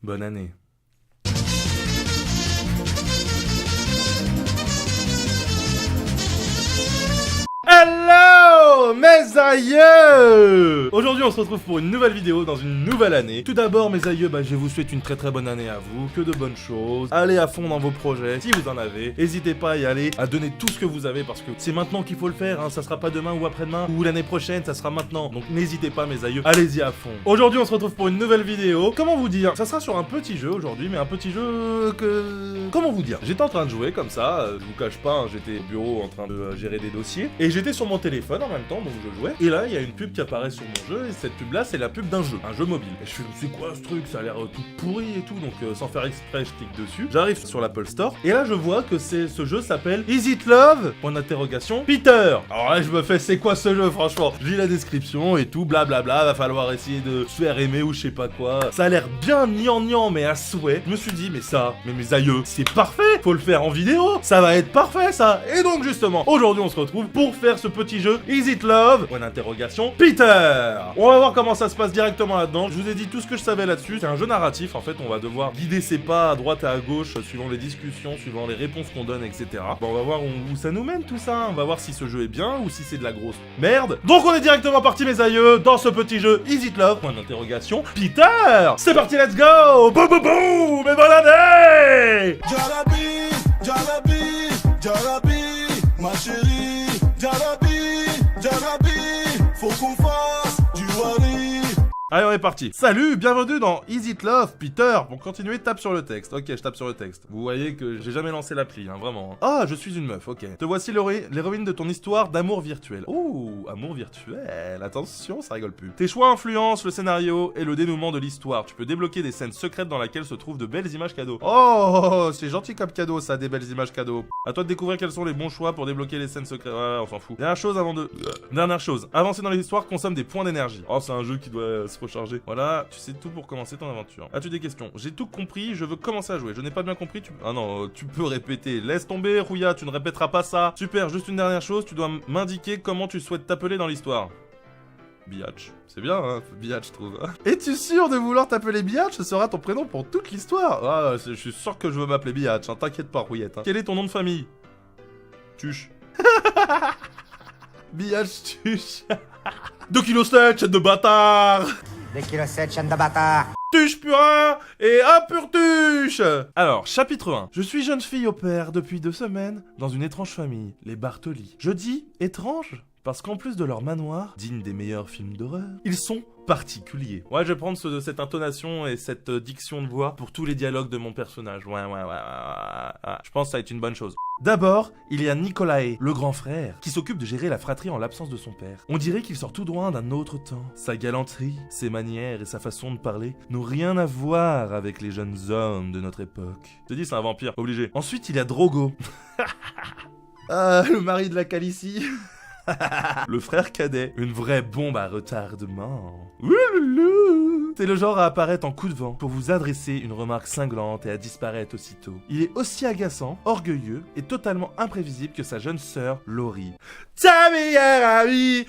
Bonne année. Hello mes aïeux! Aujourd'hui on se retrouve pour une nouvelle vidéo dans une nouvelle année. Tout d'abord mes aïeux, je vous souhaite une très bonne année à vous, que de bonnes choses. Allez à fond dans vos projets, si vous en avez. N'hésitez pas à y aller, à donner tout ce que vous avez parce que c'est maintenant qu'il faut le faire, hein. Ça sera pas demain ou après-demain ou l'année prochaine, ça sera maintenant. Donc n'hésitez pas mes aïeux, allez-y à fond. Aujourd'hui on se retrouve pour une nouvelle vidéo. Comment vous dire? Ça sera sur un petit jeu aujourd'hui, mais un petit jeu que... Comment vous dire? J'étais en train de jouer comme ça, je vous cache pas, hein, j'étais au bureau en train de gérer des dossiers. Et j'étais sur mon téléphone en même temps, donc je jouais. Et là, il y a une pub qui apparaît sur mon jeu, et cette pub-là, c'est la pub d'un jeu, un jeu mobile. Et je fais, c'est quoi ce truc? Ça a l'air tout pourri et tout, donc sans faire exprès, je clique dessus. J'arrive sur l'Apple Store, et là, je vois que ce jeu s'appelle Is It Love? Point d'interrogation, Peter. Alors là, je me fais, c'est quoi ce jeu, franchement? Je lis la description et tout, blablabla, va falloir essayer de se faire aimer ou je sais pas quoi. Ça a l'air bien gnangnan, mais à souhait. Je me suis dit, mais mes aïeux, c'est parfait, faut le faire en vidéo, ça va être parfait ça. Et donc justement, aujourd'hui on se retrouve pour faire ce petit jeu Is It Love? Point d'interrogation, Peter. On va voir comment ça se passe directement là-dedans. Je vous ai dit tout ce que je savais là-dessus. C'est un jeu narratif en fait, on va devoir guider ses pas à droite et à gauche suivant les discussions, suivant les réponses qu'on donne, etc. Bon, on va voir où ça nous mène tout ça. On va voir si ce jeu est bien ou si c'est de la grosse merde. Donc on est directement parti mes aïeux dans ce petit jeu Is It Love? Point d'interrogation, Peter. C'est parti, let's go. Boum boum boum. Et bonne année. Jarabi, ma chérie, Jarabi, faut qu'on fasse du wari. Allez, on est parti. Salut, bienvenue dans Is It Love, Peter. Pour continuer, tape sur le texte. Ok, je tape sur le texte. Vous voyez que j'ai jamais lancé l'appli, hein, vraiment. Ah, je suis une meuf, ok. Te voici l'héroïne de ton histoire d'amour virtuel. Oh, amour virtuel. Attention, ça rigole plus. Tes choix influencent le scénario et le dénouement de l'histoire. Tu peux débloquer des scènes secrètes dans lesquelles se trouvent de belles images cadeaux. Oh, c'est gentil comme cadeau, ça, des belles images cadeaux. À toi de découvrir quels sont les bons choix pour débloquer les scènes secrètes. Ouais, on s'en fout. Dernière chose, avancer dans l'histoire consomme des points d'énergie. Oh, c'est un jeu qui doit se recharger. Voilà, tu sais tout pour commencer ton aventure. As-tu des questions? J'ai tout compris, je veux commencer à jouer. Je n'ai pas bien compris, Ah non, tu peux répéter. Laisse tomber, Rouya, tu ne répéteras pas ça. Super, juste une dernière chose, tu dois m'indiquer comment tu souhaites t'appeler dans l'histoire. Biatch. C'est bien, hein, Biatch, je trouve. Es-tu sûr de vouloir t'appeler Biatch? Ce sera ton prénom pour toute l'histoire. Ah, je suis sûr que je veux m'appeler Biatch, hein. T'inquiète pas, Rouillette. Hein. Quel est ton nom de famille? Tuche. Biatch Tuche. 2,7 kg, chaîne de bâtard. 2,7 kg, chaîne de bâtard. Tuche purin et un pur tuche. Alors, chapitre 1. Je suis jeune fille au père depuis 2 semaines dans une étrange famille, les Bartoli. Je dis étrange parce qu'en plus de leur manoir, digne des meilleurs films d'horreur, ils sont particuliers. Ouais, je vais prendre cette intonation et cette diction de voix pour tous les dialogues de mon personnage. Ouais. Je pense que ça va être une bonne chose. D'abord, il y a Nicolae, le grand frère, qui s'occupe de gérer la fratrie en l'absence de son père. On dirait qu'il sort tout droit d'un autre temps. Sa galanterie, ses manières et sa façon de parler n'ont rien à voir avec les jeunes hommes de notre époque. Je te dis, c'est un vampire, obligé. Ensuite, il y a Drogo. Le mari de la Calicie. Le frère cadet, une vraie bombe à retardement. Ouloulou. C'est le genre à apparaître en coup de vent pour vous adresser une remarque cinglante et à disparaître aussitôt. Il est aussi agaçant, orgueilleux et totalement imprévisible que sa jeune sœur, Laurie. Ta meilleure amie.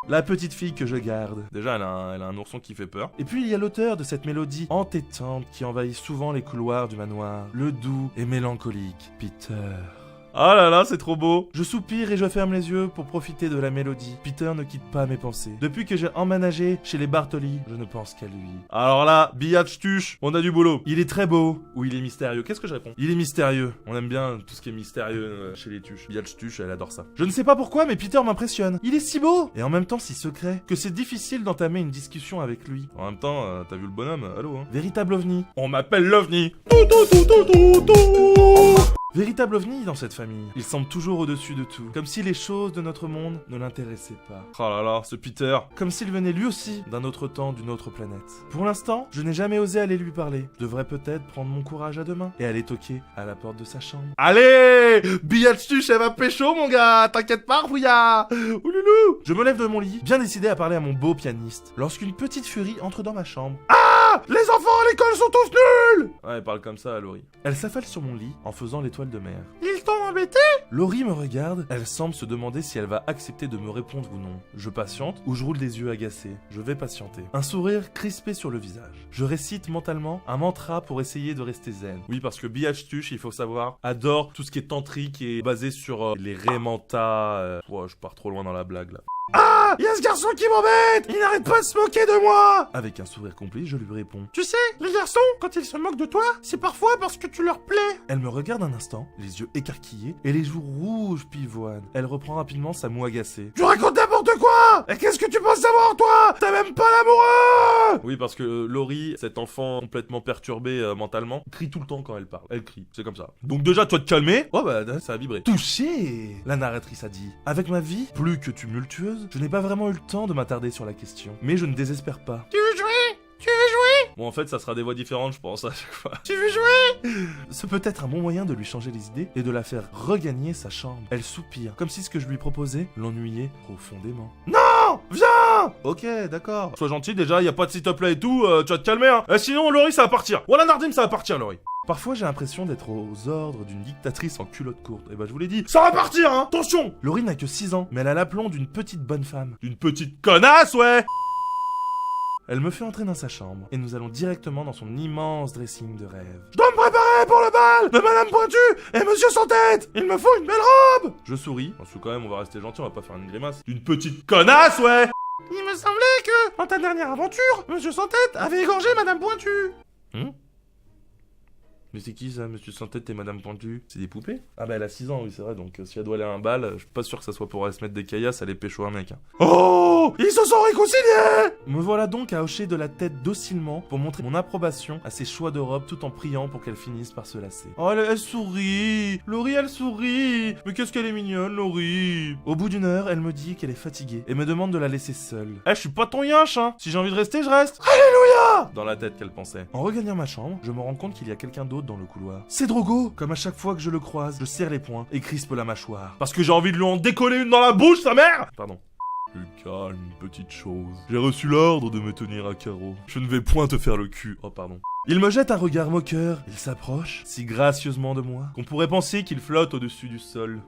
La petite fille que je garde. Déjà, elle a un ourson qui fait peur. Et puis, il y a l'auteur de cette mélodie entêtante qui envahit souvent les couloirs du manoir. Le doux et mélancolique Peter. Ah là là, c'est trop beau. Je soupire et je ferme les yeux pour profiter de la mélodie. Peter ne quitte pas mes pensées. Depuis que j'ai emménagé chez les Bartoli, je ne pense qu'à lui. Alors là, Biatch Tuche, on a du boulot. Il est très beau ou il est mystérieux? Qu'est-ce que je réponds? Il est mystérieux. On aime bien tout ce qui est mystérieux chez les Tuches. Biatch Tuche, elle adore ça. Je ne sais pas pourquoi, mais Peter m'impressionne. Il est si beau et en même temps si secret que c'est difficile d'entamer une discussion avec lui. En même temps, t'as vu le bonhomme? Allô, hein? Véritable ovni. On m'appelle l'ovni. Véritable ovni dans cette famille. Il semble toujours au-dessus de tout. Comme si les choses de notre monde ne l'intéressaient pas. Oh là là, ce Peter. Comme s'il venait lui aussi d'un autre temps, d'une autre planète. Pour l'instant, je n'ai jamais osé aller lui parler. Je devrais peut-être prendre mon courage à deux mains et aller toquer à la porte de sa chambre. Allez! Biatch Tuche, elle va pécho, mon gars! T'inquiète pas, Rouillard! Ouloulou! Je me lève de mon lit, bien décidé à parler à mon beau pianiste, lorsqu'une petite furie entre dans ma chambre. Ah! Les enfants à l'école sont tous nuls! Ouais, elle parle comme ça à Laurie. Elle s'affale sur mon lit en faisant l'étoile de mer. Ils t'ont embêté accepter? Laurie me regarde, elle semble se demander si elle va accepter de me répondre ou non. Je patiente ou je roule des yeux agacés. Je vais patienter. Un sourire crispé sur le visage. Je récite mentalement un mantra pour essayer de rester zen. Oui, parce que BHTush, il faut savoir, adore tout ce qui est tantrique et basé sur les rémentas. Ouais, je pars trop loin dans la blague là. Ah, il y a ce garçon qui m'embête. Il n'arrête pas de se moquer de moi. Avec un sourire complice, je lui réponds. Tu sais, les garçons, quand ils se moquent de toi, c'est parfois parce que tu leur plais. Elle me regarde un instant, les yeux écarquillés et les joues rouges pivoines. Elle reprend rapidement sa moue agacée. Tu racontes n'importe quoi. Et qu'est-ce que tu penses savoir, toi? T'as même pas l'amoureux. Oui, parce que Laurie, cet enfant complètement perturbé mentalement, crie tout le temps quand elle parle. Elle crie, c'est comme ça. Donc déjà, tu vas te calmer. Oh bah, ça a vibré. Touché. La narratrice a dit. Avec ma vie, plus que tumultueuse, je n'ai pas vraiment eu le temps de m'attarder sur la question. Mais je ne désespère pas. Tu veux jouer? Tu veux jouer? Bon, en fait, ça sera des voix différentes, je pense, à chaque fois. Tu veux jouer? C'est peut-être un bon moyen de lui changer les idées et de la faire regagner sa chambre. Elle soupire, comme si ce que je lui proposais l'ennuyait profondément. Non! Viens! Ok, d'accord. Sois gentil, déjà, y a pas de s'il te plaît et tout, tu vas te calmer, hein. Sinon, Laurie, ça va partir. Voilà, Nardim, ça va partir, Laurie. Parfois, j'ai l'impression d'être aux ordres d'une dictatrice en culotte courte. Et bah, je vous l'ai dit, ça va partir, hein! Attention! Laurie n'a que 6 ans, mais elle a l'aplomb d'une petite bonne femme. D'une petite connasse, ouais! Elle me fait entrer dans sa chambre, et nous allons directement dans son immense dressing de rêve. Je dois me préparer pour le bal de Madame Pointue et Monsieur Sans Tête. Il me faut une belle robe. Je souris, parce que quand même on va rester gentil, on va pas faire une grimace. D'une petite connasse, ouais. Il me semblait que, dans ta dernière aventure, Monsieur Sans Tête avait égorgé Madame Pointue. Mais c'est qui ça, Monsieur Sans Tête et Madame Pointue? C'est des poupées? Ah bah elle a 6 ans, oui c'est vrai, donc si elle doit aller à un bal, je suis pas sûr que ça soit pour aller se mettre des caillasses, aller pécho un mec. Hein. Oh! Ils se sont réconciliés! Me voilà donc à hocher de la tête docilement pour montrer mon approbation à ses choix de robe tout en priant pour qu'elle finisse par se lasser. Oh elle sourit! Laurie elle sourit! Mais qu'est-ce qu'elle est mignonne, Laurie! Au bout d'1 heure, elle me dit qu'elle est fatiguée et me demande de la laisser seule. Je suis pas ton yinche, hein! Si j'ai envie de rester, je reste! Alléluia! Dans la tête qu'elle pensait. En regagnant ma chambre, je me rends compte qu'il y a quelqu'un d'autre dans le couloir. C'est Drogo! Comme à chaque fois que je le croise, je serre les poings et crispe la mâchoire. Parce que j'ai envie de lui en décoller une dans la bouche, sa mère! Pardon. Lucas, une petite chose. J'ai reçu l'ordre de me tenir à carreau. Je ne vais point te faire le cul. Oh, pardon. Il me jette un regard moqueur. Il s'approche, si gracieusement de moi, qu'on pourrait penser qu'il flotte au-dessus du sol.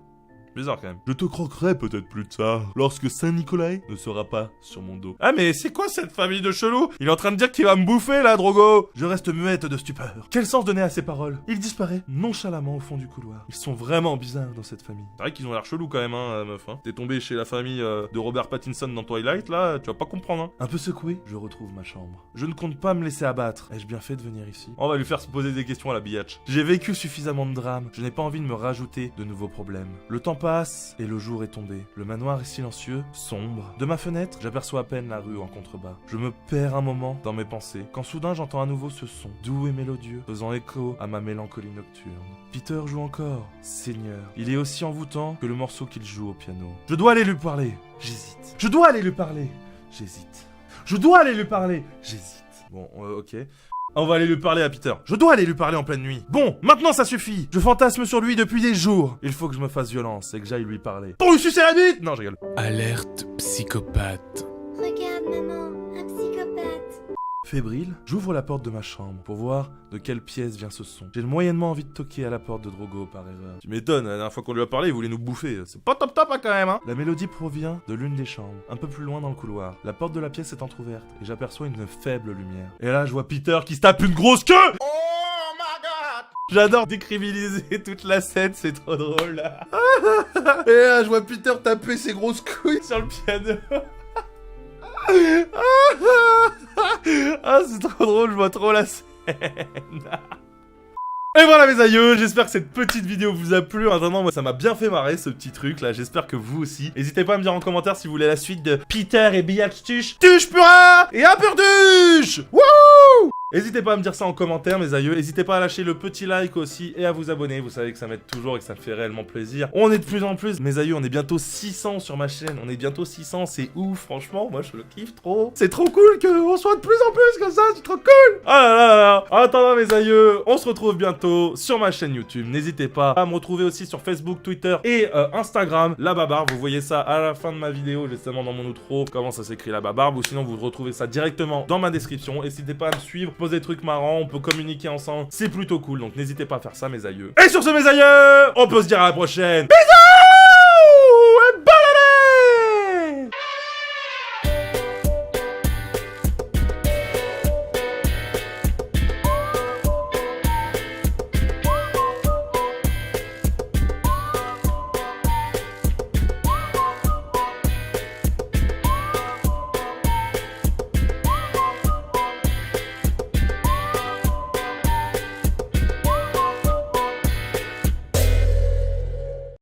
Bizarre quand même. Je te croquerai peut-être plus tard, lorsque Saint-Nicolas ne sera pas sur mon dos. Ah mais c'est quoi cette famille de chelous? Il est en train de dire qu'il va me bouffer là, Drogo. Je reste muette de stupeur. Quel sens donner à ces paroles? Il disparaît nonchalamment au fond du couloir. Ils sont vraiment bizarres dans cette famille. C'est vrai qu'ils ont l'air chelous quand même, hein, meuf. Hein. T'es tombé chez la famille de Robert Pattinson dans Twilight, là, tu vas pas comprendre. Hein. Un peu secoué, je retrouve ma chambre. Je ne compte pas me laisser abattre. Ai-je bien fait de venir ici? On va lui faire se poser des questions à la biatch. J'ai vécu suffisamment de drames. Je n'ai pas envie de me rajouter de nouveaux problèmes. Le temps passe et le jour est tombé. Le manoir est silencieux, sombre. De ma fenêtre, j'aperçois à peine la rue en contrebas. Je me perds un moment dans mes pensées, quand soudain j'entends à nouveau ce son, doux et mélodieux, faisant écho à ma mélancolie nocturne. Peter joue encore. Seigneur, il est aussi envoûtant que le morceau qu'il joue au piano. Je dois aller lui parler. J'hésite. Je dois aller lui parler. J'hésite. Je dois aller lui parler. J'hésite. Bon, ok. On va aller lui parler à Peter. Je dois aller lui parler en pleine nuit. Bon, maintenant ça suffit. Je fantasme sur lui depuis des jours. Il faut que je me fasse violence et que j'aille lui parler. Pour lui sucer la bite! Non, je rigole. Alerte psychopathe. Regarde maman, un psychopathe. Fébrile, j'ouvre la porte de ma chambre pour voir de quelle pièce vient ce son. J'ai moyennement envie de toquer à la porte de Drogo par erreur. Tu m'étonnes, la dernière fois qu'on lui a parlé, il voulait nous bouffer. C'est pas top hein, quand même, hein. La mélodie provient de l'une des chambres, un peu plus loin dans le couloir. La porte de la pièce est entrouverte et j'aperçois une faible lumière. Et là, je vois Peter qui se tape une grosse queue. Oh my god! J'adore décriminaliser toute la scène, c'est trop drôle là. Et là, je vois Peter taper ses grosses couilles sur le piano. Ah, c'est trop drôle, je vois trop la scène. Et voilà mes aïeux, j'espère que cette petite vidéo vous a plu. En attendant, moi ça m'a bien fait marrer ce petit truc là, j'espère que vous aussi. N'hésitez pas à me dire en commentaire si vous voulez la suite de Peter et BHTush. Tuche pura et un perduche. Wouh! N'hésitez pas à me dire ça en commentaire mes aïeux, n'hésitez pas à lâcher le petit like aussi et à vous abonner, vous savez que ça m'aide toujours et que ça me fait réellement plaisir. On est de plus en plus, mes aïeux, on est bientôt 600 sur ma chaîne, on est bientôt 600, c'est ouf franchement, moi je le kiffe trop. C'est trop cool qu'on soit de plus en plus comme ça, c'est trop cool. Ah là là là. En attendant mes aïeux, on se retrouve bientôt sur ma chaîne YouTube, n'hésitez pas à me retrouver aussi sur Facebook, Twitter et Instagram, La Babarbe, vous voyez ça à la fin de ma vidéo, justement dans mon outro, comment ça s'écrit La Babarbe, ou sinon vous retrouvez ça directement dans ma description, n'hésitez pas à me suivre, proposer des trucs marrants, on peut communiquer ensemble, c'est plutôt cool, donc n'hésitez pas à faire ça mes aïeux. Et sur ce mes aïeux, on peut se dire à la prochaine. Bisous.